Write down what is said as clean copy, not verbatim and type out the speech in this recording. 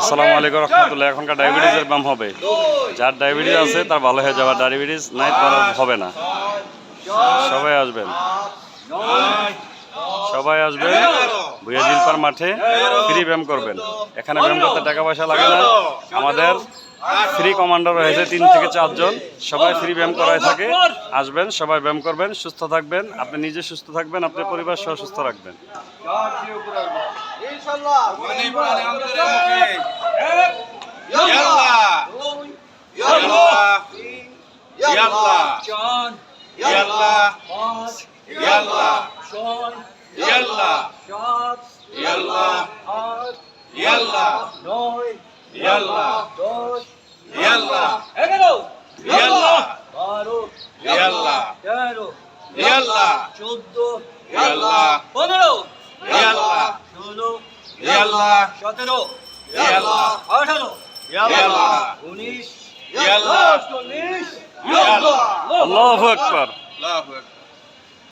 আসসালামু আলাইকুম রহমতুল্লাহ। এখনকার ডায়াবেটিসের ব্যায়াম হবে। যার ডায়াবেটিস আছে তার ভালো হয়ে যাবে, ডায়াবেটিস নাই তার হবে না। সবাই আসবেন, সবাই আসবেন ভুঁইয়া জিলপার মাঠে ফ্রি ব্যায়াম করবেন। এখানে ব্যায়াম করতে টাকা পয়সা লাগে না। আমাদের ফ্রি কমান্ডার রয়েছে 3 থেকে 4 জন, সবাই ফ্রি ব্যায়াম করাই থাকে। আসবেন, সবাই ব্যায়াম করবেন, সুস্থ থাকবেন, আপনি নিজে সুস্থ থাকবেন, আপনার পরিবার সহ সুস্থ রাখবেন। আল্লাহু আকবার।